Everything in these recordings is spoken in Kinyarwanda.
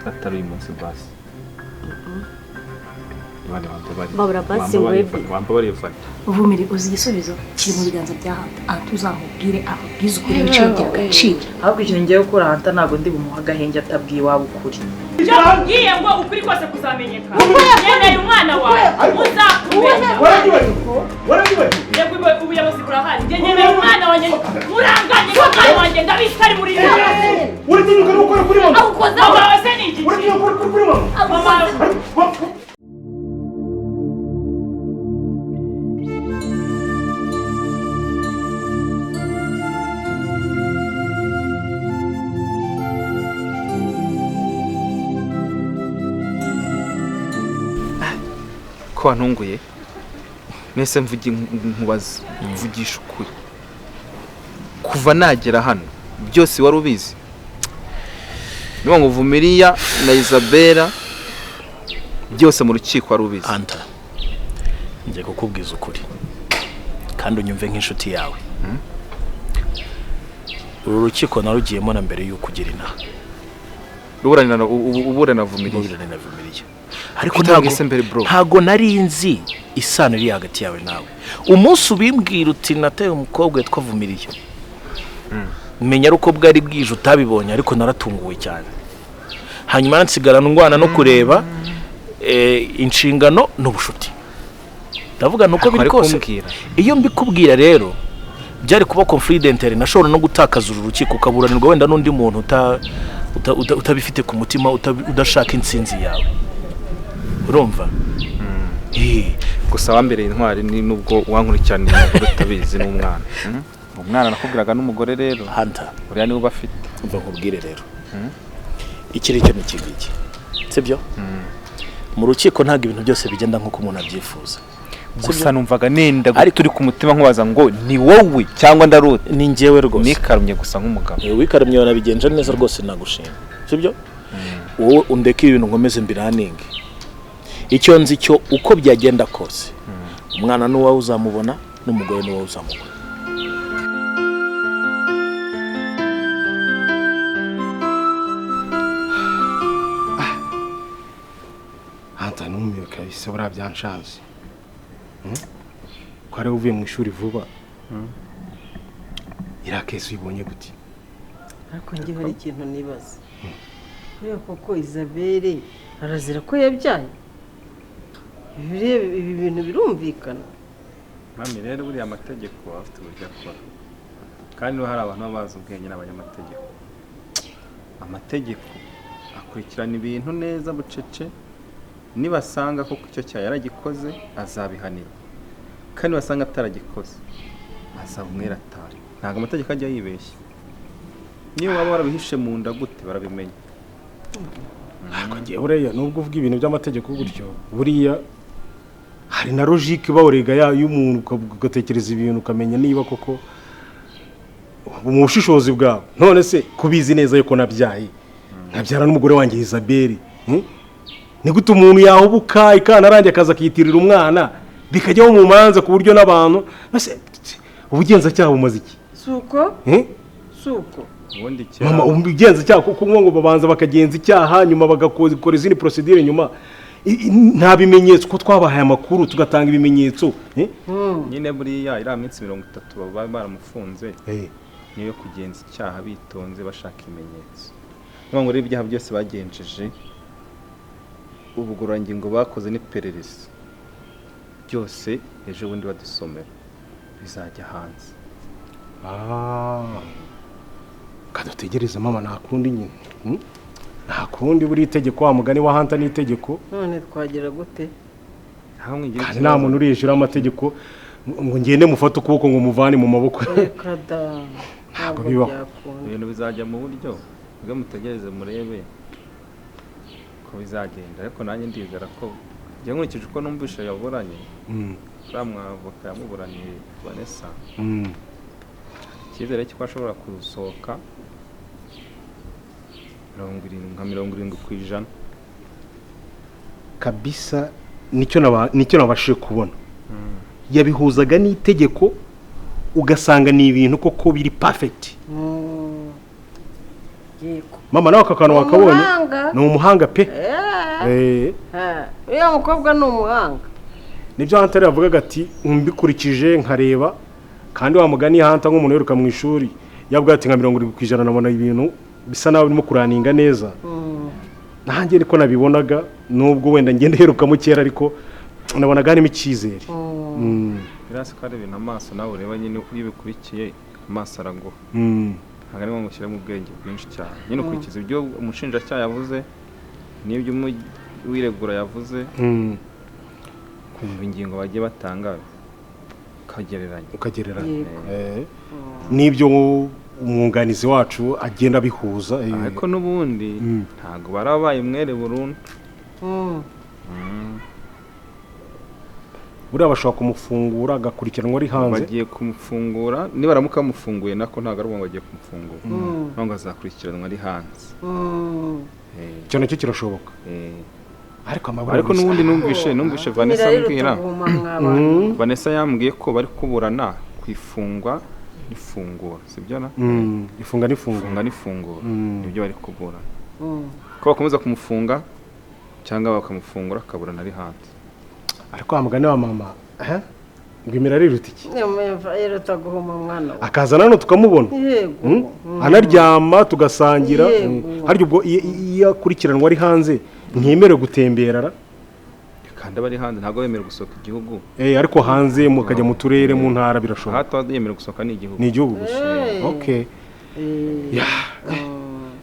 atari uyu munsi basi. Babura basi wewe. Wambabariye fata. Uvumire uzi igisubizo kiri mu biganza bya Hanta. Tuzamubwire ababwize ukuri ibiciro by'agaciro. Ahubwo icyo ngiye gukora Hanta ntabwo ndi bumuha agahenge atabwiye iwabo ukuri. Ngiye ngo ukuri kose kuzamenyekana. Yemeye umwana wawe muzakumenya. Yego ubuyobozi burahari. Yemeye umwana wanjye muranganye n'umwana wanjye ndabisari muri ibi. Uratinyuka no gukora kuri mama. Abukoza wawe se ni iki? Uratinyuka kuri mama. Ko ntunguye nese nkubaza mvugisha ukuri kuva nagera hano byose wari ubizi niba ngo Vumiriya na Isabella byose mu rukiko wari ubizi. Hanta ngiye kukubwiza ukuri kandi unyumve nk'inshuti yawe. Uru rukiko narugiyemo na mbere y'uko ugira inaha uburana Vumiriya. Ariko ntago nari nzi isano iri hagati yawe nawe. Umunsi ubimbwira uti nateye umukobwa yitwa Vumiriya menya uko bwari bwije utabibonye ariko naratunguwe cyane. Hanyuma nsigarana ngwana no kureba inshingano n'ubushuti. Ndavuga nuko biri kose iyo mbikubwira rero byari kuba confidential nashobora no gutakaza uru rukiko ukaburanirwa wenda n'undi muntu utabifite ku mutima udashaka insinzi yawe. Urumva? Gusa wambereye intwari ni nubwo wankurikirana umugore utabizi n'umwana. Umwana nakubwiraga n'umugore rero Hanta uriya niwe bafite. Umva nkubwire rero. Ikiri cyo nikigiki. Sibyo? Mu rukiko ntago ibintu byose bigenda nkuko umuntu abyifuza. Gusa numvaga nenda turi ku mutima nkubaza ngo ni wowe cyangwa ndarute. Ni njyewe rwose. Nikarumye gusa nk'umugabo. Wikarumye wanabigenje neza rwose nagushima. Sibyo? Wowe undeke ibintu nkomeze mbiraninge. Icyo nzi cyo uko byagenda kose umwana n'uwawe uzamubona n'umugore n'uwawe uzamubona. Hanta numiwe kabisa bura byanshanze. Ko ari uvuye mu ishuri vuba. Irakese ubonye gute? Ariko ngiye hari ikintu nibaza. Kubera koko Isabelle arazira ko yabyaye. Ibi bintu birumvikana. Mami rero buri amategeko afite uburyo akora. Kandi hari abantu babaza ubwenge n'abanyamategeko. Amategeko akurikirana ibintu neza bucece. Nibasanga ko icyo cyaha yaragikoze azabihanirwa. Kandi basanga ataragikoze azabumwera atari. Ntago amategeko ajya yibeshya. Niyo waba warabihishe mu nda gute barabimenya. Ntabwo ngiye buriya nubwo uvuga ibintu by'amategeko gutyo buriya hari na logique bawurega y'umuntu ugatekereza ibintu ukamenya niba koko umushishozi bwawe. None se kubizi neza yuko nabyaye nabyara n'umugore wanjye Isabelle. Ni gute umuntu yahubuka ikana arangiye akaza akiyitirira umwana bikajyaho mu manza ku buryo n'abantu ubugenzacyaha bumaze iki? Suko? Suko. Ubundi cyaha mama ubugenzacyaha kuko ngo babanza bakagenza icyaha nyuma bagakora izindi procedure nyuma nta bimenyetso ko twabahaye amakuru tugatanga ibimenyetso. Nyine buriya ira minsi 30 baba baramufunze niyo kugenza icyaha bitonze bashaka ibimenyetso. Ngo rero ibyaha byose bagenjeje ubugororangingo bakoze n'iperereza byose ejo bundi badusomera bizajya hanze. Kadutegereza mama nakundi nyine. Nakundi buri itegeko wa mugani wa Hanta n'itegeko. None twagira gute? Kandi nta muntu uri hejuru y'amategeko ngo ngende mufata ukuboko ngo muvane mu maboko. Kada. Ntabwo bibaho. Ibintu bizajya mu buryo bwo mutegereze murebe ko bizagenda. Ariko nanjye ndizera ko njye nkurikije uko numvisha yaburanye ramwavoka yamuburaniye Vanessa. Cyizere cyo ashobora kusohoka 70% kabisa. Nicyo nabashije kubona. Yabihuzaga n'itegeko ugasanga ni ibintu koko biri perfect. Yego. mama nawe aka kantu wakabonye ni umuhanga pe uriya mukobwa ni umuhanga. nibyo Hunter yavugaga ati mbikurikije nkareba kandi wa mugani Hunter nk'umuntu yeruka mu ishuri yavuga ati nka 70% nabona ibintu bisa nawe birimo kuraninga neza. Nanjye niko nabibonaga nubwo wenda ngende herukamo kera ariko nabonaga harimo icyizere. birasa ko ari ibintu amaso nawe ureba nyine iyo bikurikiye amaso araguha ntabwo arimo mushyira mu bwenge bwinshi cyane nyine ukurikiza ibyo umushinjacyaha yavuze n'ibyo wiregura yavuze kumva ingingo bagiye batanga ukagereranya n'ibyo umwunganizi wacu agenda bihuza ariko n'ubundi ntabwo barabaye umwere burundu. buriya bashobora kumufungura agakurikiranwa ari hanze. bagiye kumufungura niba baramuka bamufunguye nako ntabwo ari ubu bagiye kumufungura ntabwo azakurikiranwa ari hanze. icyo nacyo kirashoboka. ariko n'ubundi numvishe Vanessa yambwiye ko bari kuburana ku ifungwa n'ifungura sibyo na ifunga n'ifungura nibyo bari kuburana ko bakomeza kumufunga cyangwa bakamufungura akaburana ari hanze. ariko amugane wa mama ngwimira riruta iki yeruta guhuma umwana we akaza nano tukamubona anaryama tugasangira haryo ubwo iyo akurikiranwa ari hanze ntiyemerewe gutemberara kandi abari hanze ntabwo bemerewe gusohoka igihugu ariko hanze mukajya mu turere mu ntara birashoboka. hato yemerewe gusohoka ni igihugu gusa. Okay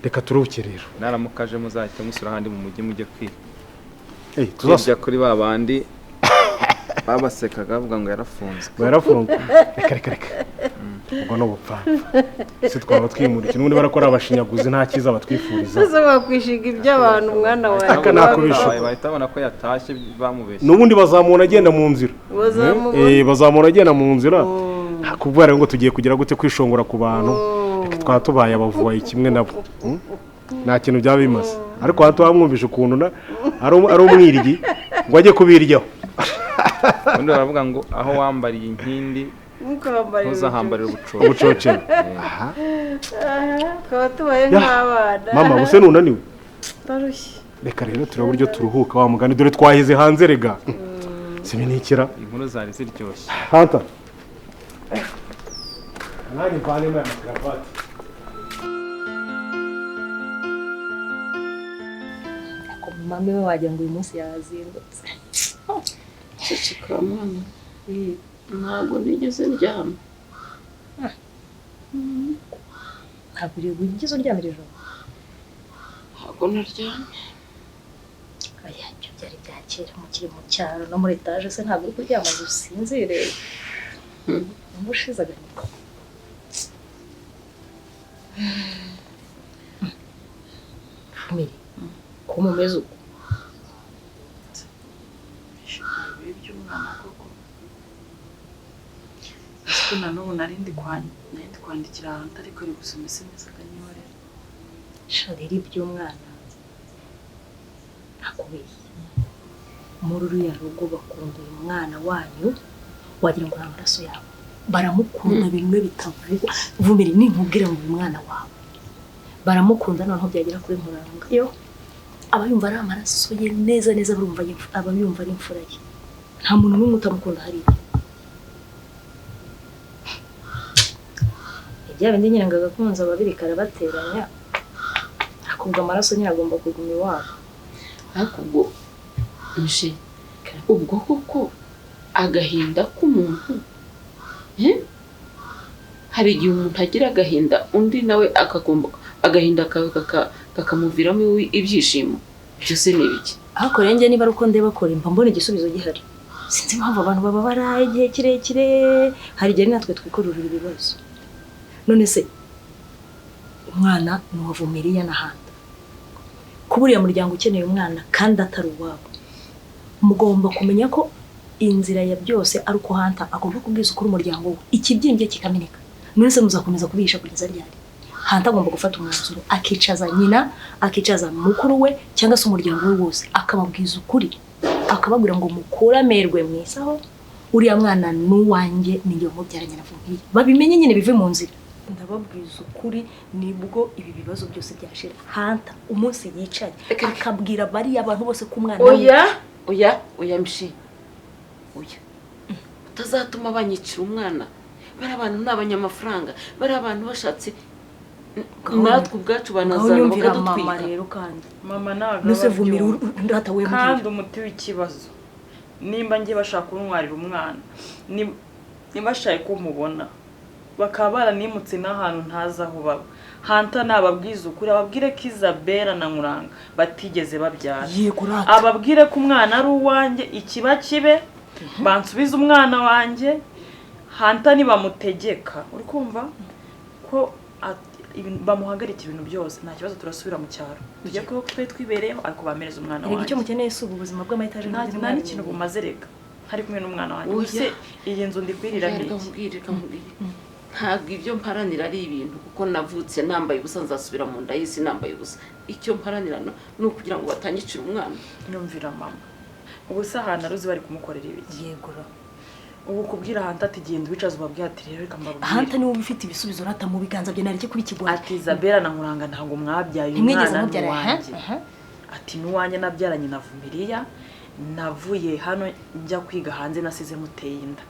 reka turuhuke rero naramukaje muzahita musura ahandi mu mujyi mujye kwiga tuzajya kuri babandi babasekaga bavuga ngo yarafunzwe reka ubwo no bupfapfa se twaba twimurikira n'ubundi barakora abashinyaguzi nta cyiza batwifuriza ese bakwishiga iby'abantu umwana wawe aka nakubisha bahita babona ko yatashye bamubeshye n'ubundi bazamubona agenda mu nzira bazamubona agenda mu nzira kubwira ngo tugiye kugira gute kwishongora ku bantu twaba tubaye abavuye kimwe nabo nta kintu byaba bimaze ariko hato bamwumvisha ukuntu ari umwirigi ngo ajye kubiryaho ubundi baravuga ngo aho wambariye inkindi ntuzahambarire ubucocero. twaba tubaye nk'abana. mama buse nunaniwe ndarushye reka rero turebe uburyo turuhuka wa mugani dore twaheze hanze rega sibinikira inkuru zari ziryoshye. Hunter nani bane mu makarafati mama we wagira ngo uyu munsi yazindutse. ceceka mwana ntabwo nigeze ndyama. ntabwo wigeze uryamira ijoro? ntabwo naryamye. ibyo byari bya kera mukiri mu cyaro no muri etaje se ntabwo uri kuryama ngo usinzire ngo ushize agahinda. Family ko mumeze uko ese na n'ubu narindi kwandikira ahantu ariko ari gusoma SMS akanyorera. sharira iby'umwana ntakubeshye muri uriya rugo bakunda uyu mwana wanyu wagira ngo amaraso yabo baramukunda bimwe bitavuga vumiri ninkubwira ngo uyu mwana wawe baramukunda noneho byagera kuri Muranga yo abayumva ari amaraso ye neza barumva abayumva ari imfura ye nta muntu n'umwe utamukunda hariya. bindi nyine ngo agakunze ababiri karabateranya akubwa amaraso nyine agomba kuguma iwabo. ariko ubwo nje ubwo koko agahinda k'umuntu hari igihe umuntu agira agahinda undi nawe akagomba agahinda kawe kakamuviramo ibyishimo byose ni biki. ariko renge niba uko ndeba ko rimba mbona igisubizo gihari sinzi impamvu abantu bababara igihe kirekire hari igihe natwe twikorurira ibibazo. none se umwana nuwavumiriye n'ahandi kuburiya muryango ukeneye umwana kandi atari uwabo mugomba kumenya ko inzira ya byose ari uko Hunter agomba kubwiza ukuri umuryango we ikibyimbye kikameneka. none se muzakomeza kubisha kugeza ryari? Hunter agomba gufata umwanzuro akicaza nyina akicaza mukuru we cyangwa se umuryango we wose akababwiza ukuri akababwira ngo mukura amerwe mwisaho uriya mwana n'uwanjye ninjye mubyaranye na Vumiriye babimenye nyine bive mu nzira ndababwiza ukuri nibwo ibi bibazo byose byashira. Hanta umunsi yicaye akabwira bariya abantu bose ko umwana oya mshi oya utazatuma banyicira umwana. Bari abantu n'abanyamafaranga, bari abantu bashatse natwe ubwacu banazana bakadutwika. Mama rero kandi mama ntabwo nuse vumira ndata we kandi umuti w'ikibazo nimba ngiye bashaka kuntwarira umwana ntibashaye ko mubona bakaba baranimutse n'ahantu ntazi aho baba. Hanta nababwiza ukuri ababwire ko Isabella na Nkuranga batigeze babyara, ababwire ko umwana ari uwanjye ikiba kibe bansubiza umwana wanjye. Hanta nibamutegeka uri kumva ko bamuhagarika ibintu byose nta kibazo turasubira mu cyaro tujye ko twe twibereyeho ariko bamereza umwana wanjye. Icyo mukeneye si ubuzima bw'amayetaje nta n'ikintu bumaze rega hari kumwe n'umwana wanjye. Use iyi nzu ndikwirira n'iki? Ntabwo ibyo mparanira ari ibintu kuko navutse nambaye ubusa nzasubira mu nda y'isi nambaye ubusa. Icyo mparanira ni ukugira ngo batangicire umwana. Nyumvira mama ubusa ahantu aruzi bari kumukorera ibiki? Yegura ubu kubwira Hanta ati genda wicaza ubabwira ati rero reka mbabwire. Hanta niwe ubifite ibisubizo rata mu biganza bye nareke kuri kigwa. Ati Isabella na Nkuranga ntabwo mwabyaye umwana wanjye. Ati n'uwanjye nabyaranye na Vumiriya navuye hano njya kwiga hanze nasize muteye inda.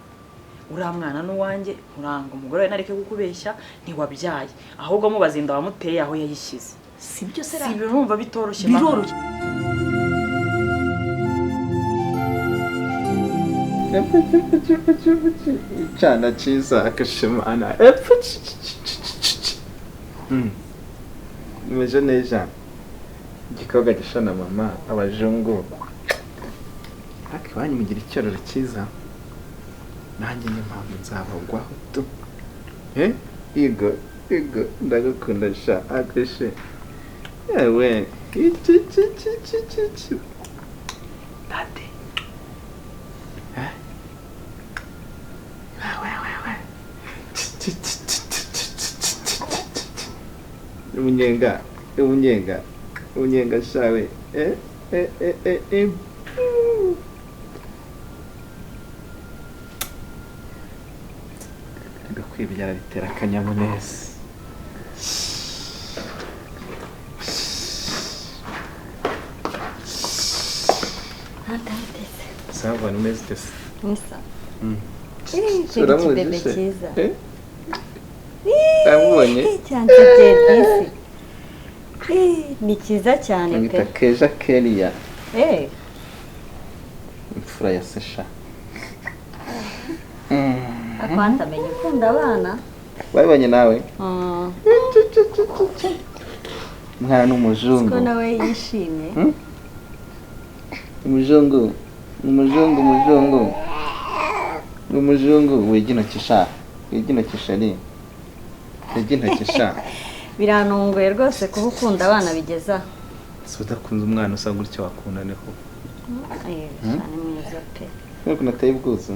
Uriya mwana n'uwanjye Nkuranga umugore we nareke kukubeshya ntiwabyaye ahubwo mubaza inda wamuteye aho yayishyize. Sibyo sera si birumva bitoroshye biroroshye. Cyana cyiza akashimana nimeje neza igikobwa gishana mama abajungu akibanyu mugira icyaroro cyiza nanjye niyo mpamvu nzabagwaho tu igo ndagukunda sha akeshe yewe dade umunyenga shawe kwibyara bitera akanyamuneza. Sawa nimeze tese Nisa Uramuzi se? cyiza Abonye cyane disi ni cyiza cyane ngita Keja Kelia eh imfura ya Sesha akwanta menye ukunda abana babanye nawe mwana n'umujungu ko nawe yishimye umujungu wigina kisha biranunguye rwose kuba ukunda abana bigeza si udakunze umwana usa gutyo wakundaneho cyane mwiza pe nuko nateye ubwuzu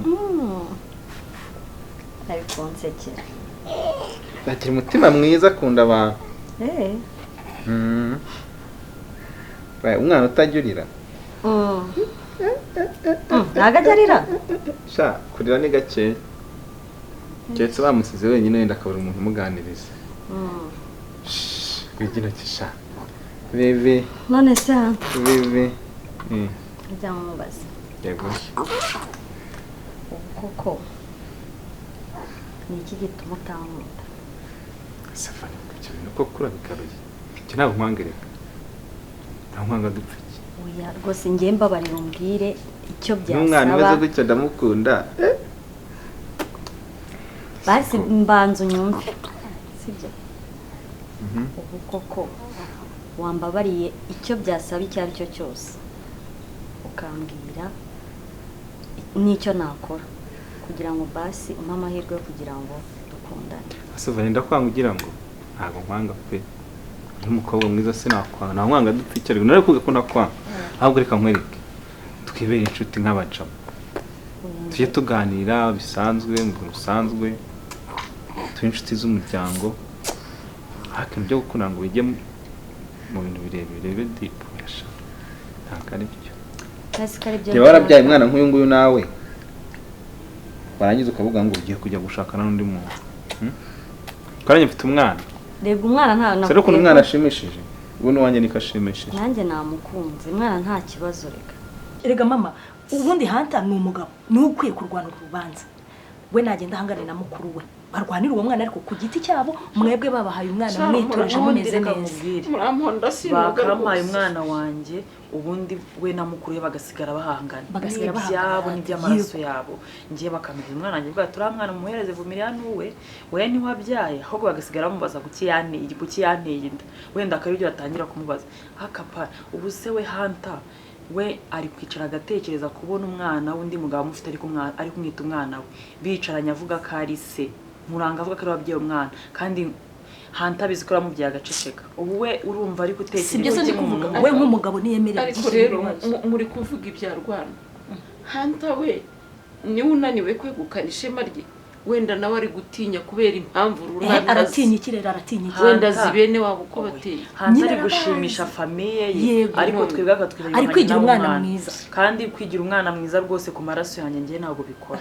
ari kunsekera agira umutima mwiza akunda abantu umwana utajya ntago ajya arira sha kurira ni gake keretse bamusize wenyine wenda akabura umuntu umuganiriza wigina kisha bebe none se bebe njya mubaza yego koko ni iki gituma utankunda Safari ibyo bintu ko kura bikaruye icyo ntabwo nkwangereka nta nkwanga dupfiki oya rwose njye mbabarira umbwire icyo byasaba n'umwana umeze gutyo ndamukunda basi mbanza unyumve sibyo ubu koko wambabariye icyo byasaba icyo ari cyo cyose ukambwira n'icyo nakora kugira ngo basi umpe amahirwe yo kugira ngo dukundane. Safari ndakwanga ugira ngo ntabwo nkwanga pe n'umukobwa mwiza sinakwanga nta nkwanga dupfikira nari kuvuga ko nakwanga ahubwo reka nkwereke twibere inshuti nk'abacamo tujye tuganira bisanzwe mu busanzwe turi inshuti z'umuryango hakintu byo gukunda ngo bijye mu bintu birebire deep yasha ntabwo ari byo njye warabyaye umwana nk'uyu nguyu nawe warangiza ukavuga ngo ugiye kujya gushakana n'undi muntu Karanye mfite umwana. rega umwana nta Sero ko umwana ashimishije. Ubu n'uwanjye niko ashimishije. nanjye namukunze umwana nta kibazo rega. Erega mama ubundi Hunter ni umugabo ni ukwiye kurwana urubanza. We nagenda ahangane na mukuru we. Barwanira uwo mwana ariko ku giti cyabo mwebwe babahaye umwana mwitoreje mumeze neza. Muramponda bakampaye umwana wanjye ubundi we na mukuru we bagasigara bahangana ibyabo n'iby'amaraso yabo ngiye bakamenya umwana wanjye bwa turi mwana mumuhereze vumiriya nuwe we ntiwabyaye ahubwo bagasigara bamubaza kuki yanteye inda wenda akaribyo batangira kumubaza hakapa ubu se we Hunter we ari kwicara agatekereza kubona umwana wundi mugabo amufite ari kumwita umwana we bicaranye avuga ko ari se muranga avuga ko ari wabyaye umwana kandi Hunter bizi ko aramubyaye agaceceka ubu we urumva ari gutekereza sibyo se kuvuga we nk'umugabo niyemerera ariko rero muri kuvuga ibya Rwanda Hunter we niwe unaniwe kwegukana ishema rye wenda nawe ari gutinya kubera impamvu runaka aratinya ikirere aratinya wenda zibene wabo uko bateye Hunter ari gushimisha famiye ye ariko twebwe agatwibira ari kwigira umwana mwiza kandi kwigira umwana mwiza rwose ku maraso yanjye ngiye ntabwo bikora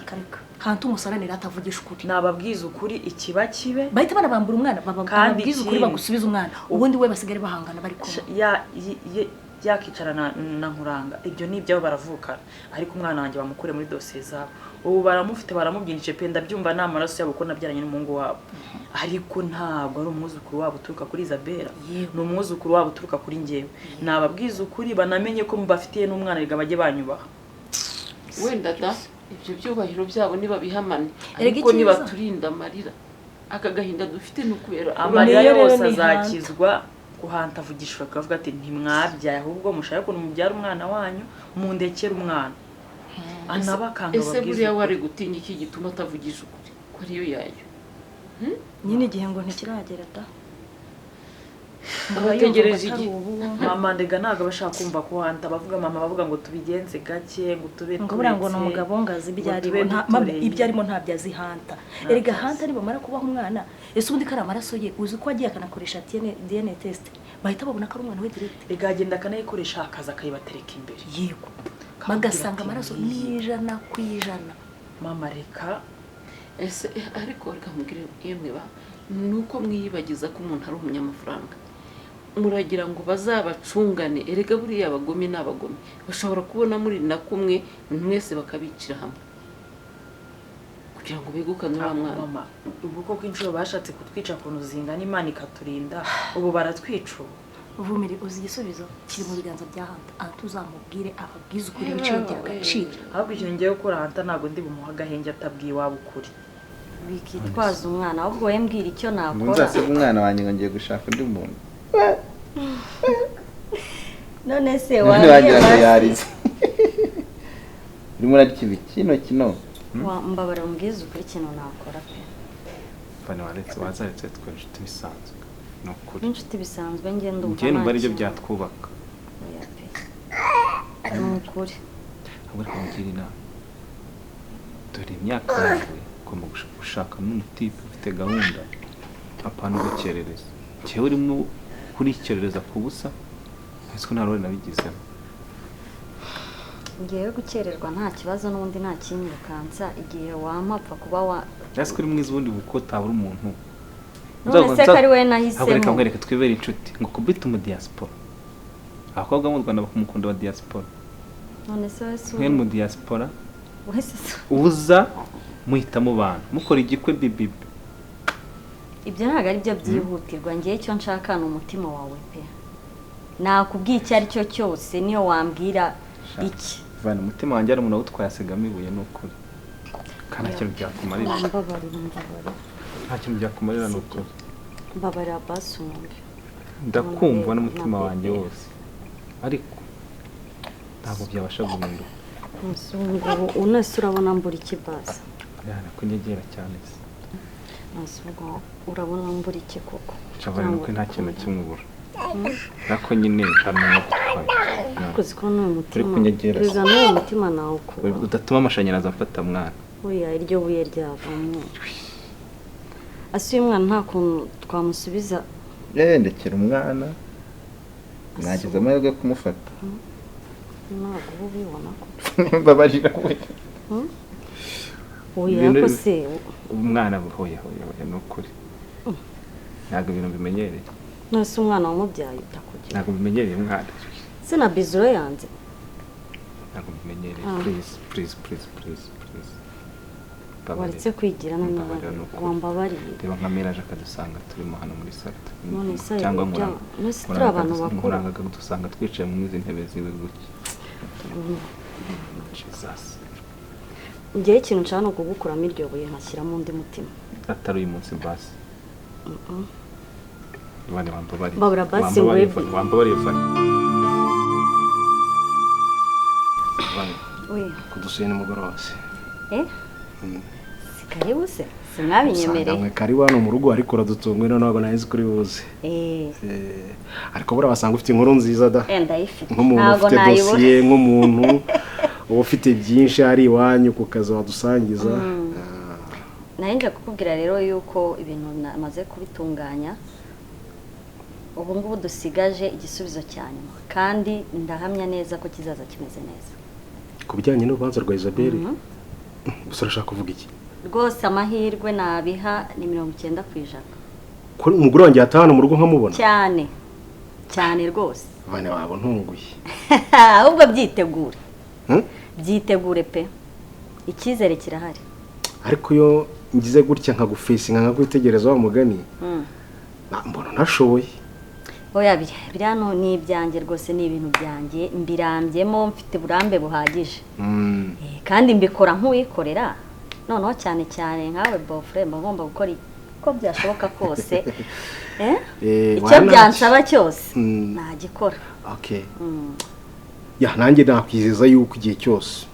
Hunter umusaranira atavugisha ukuri nababwiza ukuri ikiba kibe bahita barabambura umwana bababwiza ukuri bagusubiza umwana ubundi we basigare bahangana bari kumwe yakicarana na Nkuranga ibyo ni ibyabo baravukana ariko umwana wanjye bamukure muri dosiye zabo ubu baramufite baramubyinije pe ndabyumva n'amaraso yabo ko nabyaranye n'umuhungu wabo ariko ntabwo ari umwuzukuru wabo uturuka kuri Isabella ni umwuzukuru wabo uturuka kuri njyewe nababwiza ukuri banamenye ko mubafitiye n'umwana riga bajye banyubaha wenda da ibyo byubahiro byabo niba bihamane ariko niba turinda amarira aka gahinda dufite n'ukubera amarira yose azakizwa Hunter avugishwa akavuga ati ntimwabyaye ahubwo mushaka ko mubyara umwana wanyu mundekera umwana anabakanga ese buriya wari gutinya iki gituma atavugisha ukuri ko ariyo yayo nyine igihe ngo ntikiragera da bategereje igihe mama ndega ntago bashaka kumva ko Hunter bavuga mama bavuga ngo tubigenze gake ngo tube ngo bura ngo no mugabo ngazi ibyarimo ntabyazi Hunter erega Hunter nibamara kubaho umwana ese ubundi kari amaraso ye uzi ko agiye akanakoresha DNA test bahita babona ko ari umwana we direct igagenda akanayikoresha akaza akayibatereka imbere yego bagasanga amaraso ni 100%. mama reka ese ariko reka mugire yemwe ba nuko mwiyibagiza ko umuntu ari umunyamafaranga muragira ngo bazabacungane erega buriya abagome n'abagome bashobora kubona muri na kumwe mwese bakabicira hamwe kugira ngo begukane mwana ubwo ko kwinshuro bashatse kutwica kuntu zingana Imana ikaturinda ubu baratwica uvumire uzi igisubizo kiri mu biganza bya Hunter atuzamubwire ababwiza ukuri ibiciro by'agaciro ahubwo ikintu ngiye gukora Hunter ntabwo ndi bumuha agahenge atabwiye wabo ukuri wikitwaza umwana ahubwo we mbwira icyo nakora nzasiga umwana wanjye ngo ngiye gushaka undi muntu none se warize urimo urarya ibi kino mbabara umbwiza ukuri ikintu nakora pe bane wazaretse twe inshuti bisanzwe ni ukuri inshuti bisanzwe ngenda umva aribyo byatwubaka ni ukuri ahubwo reka mugire inama dore imyaka yawe ugomba gushaka n'umutipe ufite gahunda apana ugukerereza njyewe urimo kurikerereza ku busa ese ko nta role nabigizemo ngewe gukererwa nta kibazo n'ubundi nta kinyirukansa igihe wamapfa kuba ese ko uri mwiza ubundi buko utabura umuntu none se ko ari we nahisemo reka mwereke twibere inshuti ngo kubita umudiyasipora abakobwa mu Rwanda bakumukunda wa diaspora none se wese mwe mu diaspora wese uza muhitamo bantu mukora igikwe bibibi ibyo ntago ari byo byihutirwa ngiye icyo nshaka ni umutima wawe pe nakubwiye icyo ari cyo cyose niyo wambwira iki vana umutima wanjye ari umuntu utwaye asegama ibuye n'ukuri kana kintu byakumarira nta kintu byakumarira n'ukuri mbabarira basumwe ndakumva n'umutima wanjye wose ariko ntabwo byabasha guhinduka musungabo unase urabona mbura ikibasa yana kunyegera cyane se musungabo urabona mbura iki koko chabari nuko nta kintu kimubura nako nyine harimo kuzi ko no mutima kuza no mutima nawo uko udatuma amashanyarazi afata mwana oya iryo buye ryavamo asuye umwana nta kuntu twamusubiza ndekera umwana nagize amahirwe yo kumufata ntabwo ubibona ko mbabarira we oya ko se umwana hoya n'ukuri ntabwo ibintu bimenyereye nose umwana wamubyaye utakugira ntabwo bimenyereye umwana se na bizuro yanze ntabwo bimenyereye please waretse kwigira none wambabariye reba nka Miraje akadusanga turimo hano muri salto cyangwa nose turi abantu bakuru dusanga twicaye mu izi ntebe ziwe gutya Jesus ngewe ikintu nshaka ni ukugukuramo iryo buye nkashyiramo undi mutima atari uyu munsi basi bane wambabariye babura basi wambabariye fani kudusuye nimugoroba se karibu se sinabinyemereye karibu hano mu rugo ariko uradutungwe ntabwo nahize kuri buze ariko buriya wasanga ufite inkuru nziza da nk'umuntu ufite dosiye nk'umuntu uba ufite byinshi hari iwanyu ku kazi wadusangiza nje kukubwira rero yuko ibintu namaze kubitunganya ubu ngubu dusigaje igisubizo cya nyuma kandi ndahamya neza ko kizaza kimeze neza ku bijyanye n'urubanza rwa Isabelle gusa urashaka kuvuga iki rwose amahirwe nabiha ni 90%. ko umugore wanjye yatahana mu rugo nkamubona cyane cyane rwose bane wabo ntunguye ahubwo byitegure byitegure pe icyizere kirahari ariko yo ngize gutya nkagufesinga nkakwitegereza wa mugani mbona nashoboye oya biriya ni ibyanjye rwose ni ibintu byanjye mbirambyemo mfite uburambe buhagije kandi mbikora nk'uwikorera noneho cyane cyane nkawe boyfriend ngomba gukora uko byashoboka kose icyo byansaba cyose nagikora okay nanjye nakwizeza yuko igihe cyose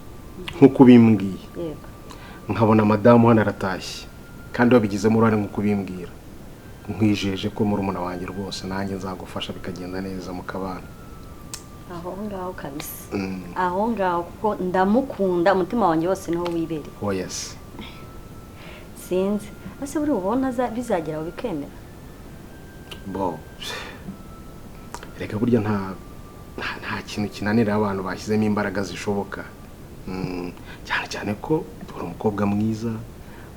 nk'uko bimbwiye nkabona madamu hano aratashye kandi wabigizemo uruhare nk'uko bimbwira nkwijeje ko muri umuna wanjye rwose nanjye nzagufasha bikagenda neza mu kabana aho ngaho kabisa aho ngaho kuko ndamukunda umutima wanjye wose niho wibereye yes sinzi ese buri ubona bizagera aho bikemera reka burya nta kintu kinanira abantu bashyizemo imbaraga zishoboka cyane cyane ko uri umukobwa mwiza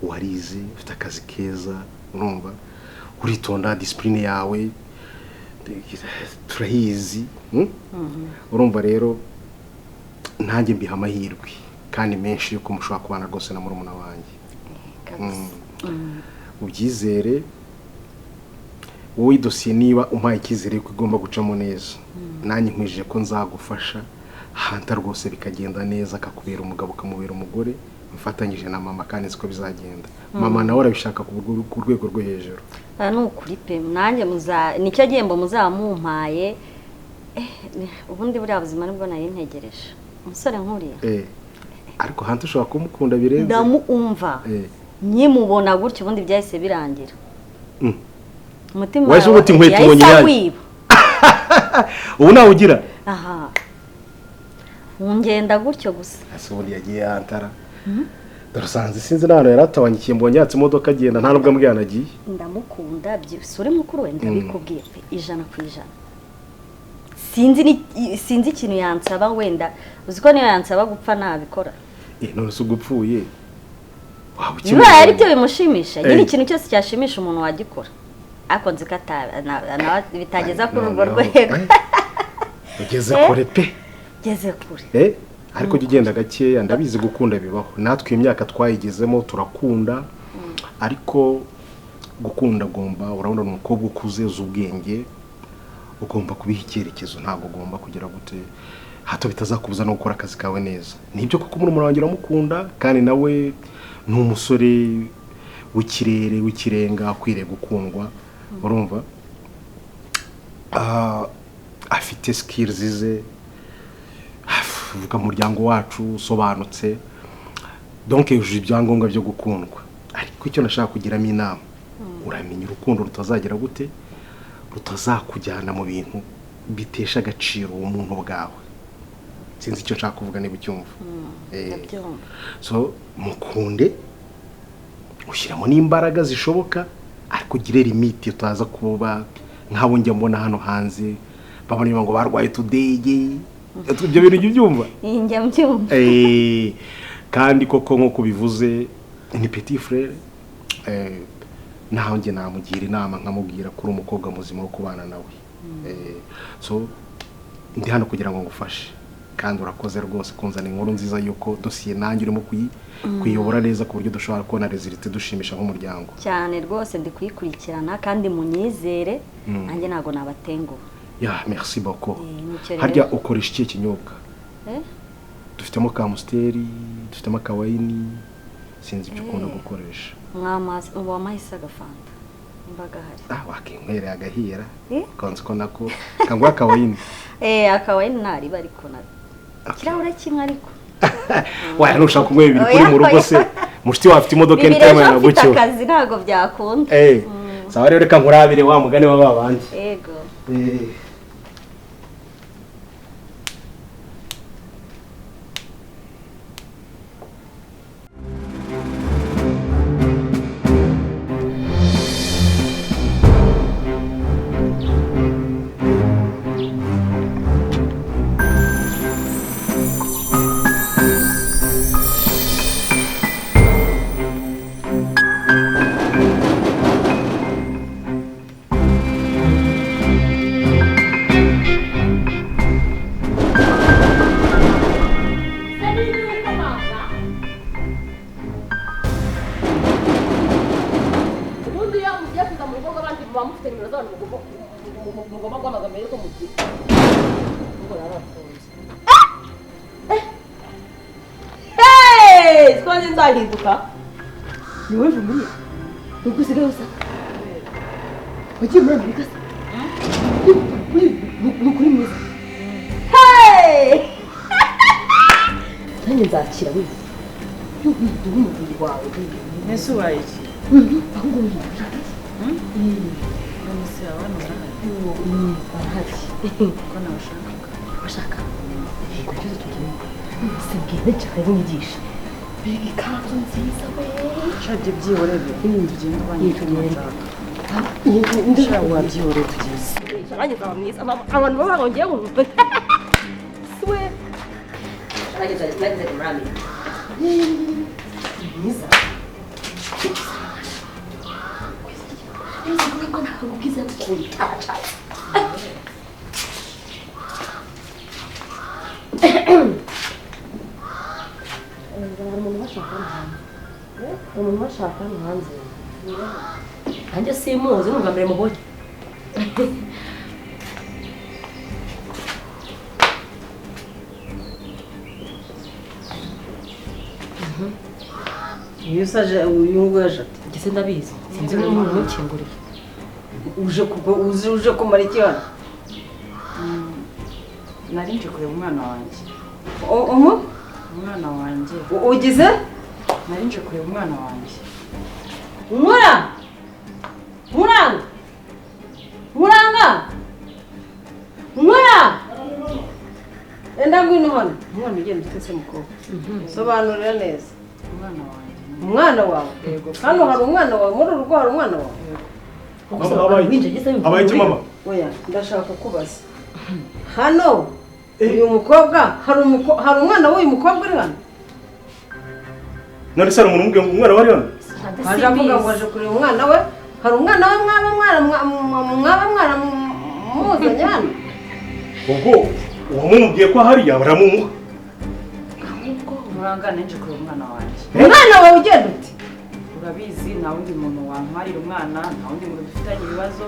warize ufite akazi keza urumva uritonda discipline yawe turahizi urumva rero nanjye mbiha amahirwe kandi menshi yuko mushobora kubana rwose na murumuna wanjye ubyizere wowe dosiye niba umpaye icyizere ko igomba gucamo neza nanjye nkwije ko nzagufasha hanta rwose bikagenda neza akakubera umugabo ukamubera umugore mfatanyije na mama kandi nzi ko bizagenda mama nawe arabishaka ku rwego rwo hejuru ni ukuri pe nanjye nicyo gihembo muzamumpaye ubundi buriya buzima nibwo nari ntegereje umusore nkuriya ariko hanta ushobora kumukunda birenze ndamuumva nkimubona gutyo ubundi byahise birangira umutima waje ubuti nkweto ubonye yaje ubu nawe ugira aha ngenda gutyo gusa ase ubundi yagiye hantara darasanze sinzi nano yaratabanyikiye mbonye yatse imodoka agenda nta nubwo ambwiye anagiye ndamukunda byisure mukuru we ndabikubwiye pe 100%. sinzi ikintu yansaba wenda uziko niyo yansaba gupfa nabikora none se ugupfuye niba ari byo bimushimisha nyine ikintu cyose cyashimisha umuntu wagikora ariko nzi ko bitageza kuri urwo rwego ugeze kure pe geze kure ariko ugenda gakeya ndabizi gukunda bibaho natwe imyaka twayigezemo turakunda ariko gukunda gomba urabona umukobwa ukuze ubwenge ugomba kubiha icyerekezo ntabwo ugomba kugira gute hato bitazakubuza no gukora akazi kawe neza nibyo kuko muri umurangira uramukunda kandi nawe ni umusore w'ikirere w'ikirenga akwiriye gukundwa urumva afite skills ze uvuga umuryango wacu usobanutse donc yujuje ibyangombwa byo gukundwa ariko icyo nashaka kugiramo inama uramenya urukundo rutazagera gute rutazakujyana mu bintu bitesha agaciro umuntu bwawe sinzi icyo nshaka kuvuga niba ucyumva so mukunde ushyiramo n'imbaraga zishoboka ariko ugire limite utaza kuba nk'abo njya mbona hano hanze babona ngo barwaye tudege ibyo bintu byumva njya mbyumva kandi koko nk'uko bivuze ni petit frère naho njye namugira inama nkamubwira kuri umukobwa muzima wo kubana nawe. So ndi hano kugira ngo ngufashe kandi urakoze rwose kunzana inkuru nziza yuko dosiye nanjye urimo kuyobora neza ku buryo dushobora kubona resultat dushimisha nk'umuryango. Cyane rwose ndi kuyikurikirana kandi munyizere nanjye ntago nabatenguha. Ya merci beaucoup. Harya ukoresha iki kinyobwa? Dufitemo ka Amstel, dufitemo ka wine, sinzi icyo ukunda gukoresha. Mwamazi wamahisa gafanta. Imbaga hari. Wakinkwere agahira. Konzi ko nako kangwa ka wine. Aka wine ntari bari kona. Kirahure kimwe ariko. Waya nushaka kumwe bibiri kuri mu rugo se. Mushiti wafite imodoka n'itema ya gucyo. Akazi ntago byakunda. Sawa rero reka nkurabire wa mugane wa babandi. Yego. Nzahinduka ni wewe vumilia ukusigaye usa wagiye muri Amerika se nukuri mwiza nanjye nzakira wewe yubidu umubiri wawe Nese waye iki ahubwo ni nese abana barahari ko bashaka ndakize tugiye sibwire cyane unyigisha ikanzu nziza we shade byihorebe tugenda banyitugenda ndashaka wabyihore tugize abanye zaba mwiza abantu baba ngongeye ngo swe arageza nageze kumrami mwiza Ese ko nakugize kuntacha umuntu bashaka hanze nanjye simuzi numva mbere mubonye iyo usaje uyunguye ngeze ndabizi sinzi n'umuntu umukinguriye uje kumara iki hano nari nje kureba umwana wanjye umwana wanjye ugize nari nje kureba umwana wanjye Muranga enda ngwino hano umwana ugenda utese mukobwa sobanurira neza umwana wawe hano hari umwana wawe muri urugo hari umwana wawe abaye iki mama oya ndashaka kubaza hano uyu mukobwa hari umwana w'uyu mukobwa uri hano nari sara umuntu umubwiye ngo umwana wari hano aje avuga ngo aje kureba umwana we hari umwana we mwaba muzanye hano ubwo uwamumubwiye ko hari yabaramumuha murangane nje kureba umwana wanjye umwana wawe ugenda uti urabizi nta wundi muntu wantwarira umwana nta wundi muntu dufitanye ibibazo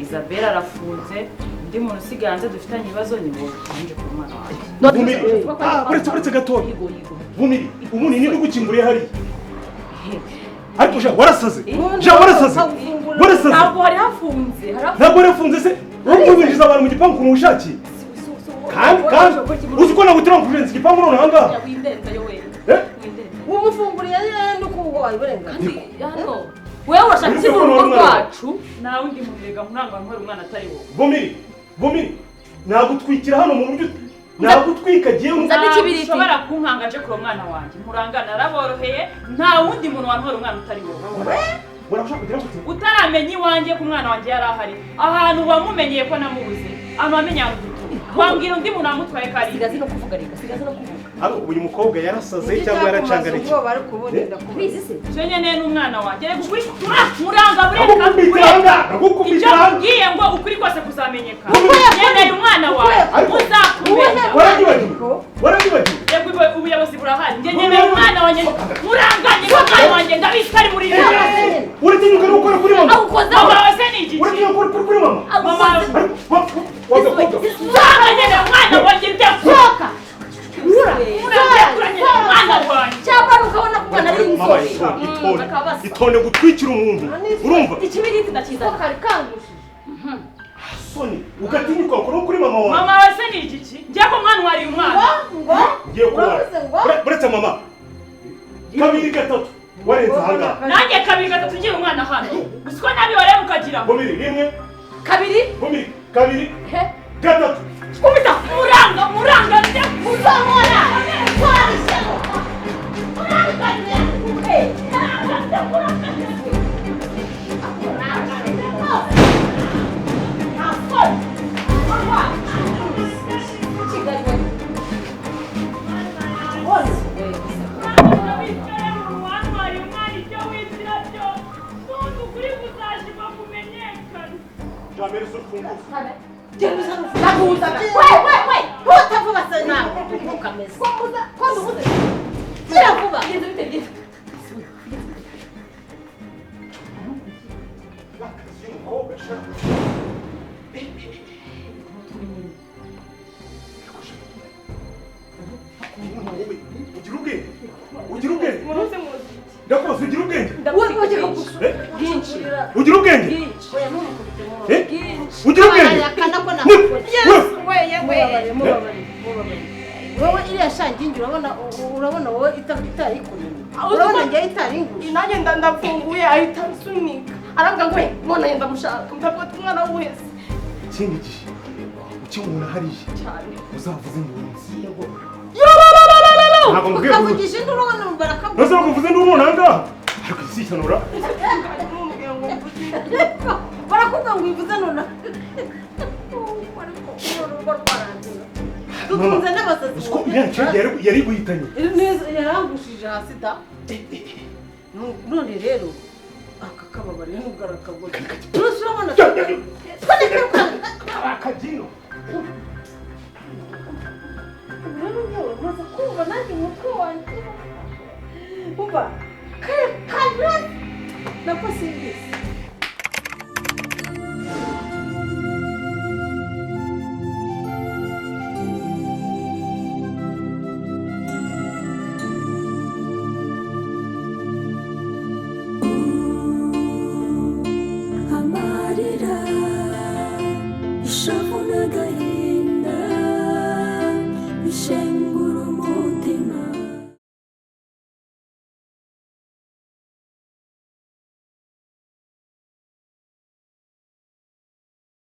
Isabelle arafunze undi muntu usigaye hanze dufitanye ibibazo ni wowe nje kureba umwana wanjye uretse gatoya Vumiri umuntu ni gukinguriye hariya ariko warasaze ntabwo hari hafunze ntabwo hari hafunze se wowe winjiza abantu mu gipangu ukuntu ushakiye kandi uzi ko nagutira ngo kurenza igipangu none aha ngaha umufunguriye yenda uko wayiberenga wewe urashaka iki mu rugo rwacu nta wundi muntu rega nkuranga nkora umwana atari wowe Vumiri nagutwikira hano mu buryo nagutwika giye ushobora kunkanga nje kuri umwana wanjye murangana araboroheye nta wundi muntu wantwara umwana utari wowe utaramenya iwanjye ku mwana wanjye yari ahari ahantu wamumenyeye ko namubuze amamenya wambwira undi muntu amutwaye kari sigaze no kuvuga reka sigaze no kuvuga Hano uyu mukobwa yarasaze cyangwa yaracangarike. ubwo bari kubonera kubizi se cyo nyene n'umwana wanjye reka ukuri muranga Nagukubita icyo mbwiye ngo ukuri kose kuzamenyeka nkeneye umwana wawe muzakumenya waragibagiwe reka ubuyobozi burahari nkeneye umwana wanjye muranganye n'umwana wanjye ndabizi ko ari muri ibi uratinyuka no gukora kuri mama mama wawe se ni igiki uratinyuka gukora kuri mama mama wagakobwa nkeneye umwana wanjye ndasohoka umwana wanjye cyangwa ukabona ko umwana ari mama inzobe itonde gutwikira umuntu urumva ikibiriti ndakizana kari kangushije soni ugatinyuka gukora kuri mama wawe mama wawe se ni igiki ngiye ko mwana wariye umwana ngiye kubara buretse mama kabiri gatatu warenze ahangaha nanjye kabiri gatatu ngira umwana hano gusa ko nabi wareba ukagira bumiri rimwe kabiri bumiri kabiri gatatu kubita muranga njye kuzamura ugira ubwenge ndakubaza ugira ubwenge bwinshi ugira ubwenge oya ntumukubite mu bwinshi ugira ubwenge wowe iriya shangingi urabona wowe itarikunini urabona njyewe itaringuje nanjye ndafunguye ahita asunika aravuga ngo mbona yenda mushaka ndavuga ati umwana wese ikindi gihe ukimubona hariya uzavuze induru yego ntabwo mbwiye ukavugisha induru hano barakabura ntose bakuvuze induru nangaha ariko isikanura barakubwira ngo uyivuze nona urugo rwarangira dutunze n'abasazi uko yari guhitanye yarangushije hasi da none rero aka kababari nubwo arakagura rwose urabona akagino rero njyewe maze kumva nanjye umutwe wanjye umva kare nako simbizi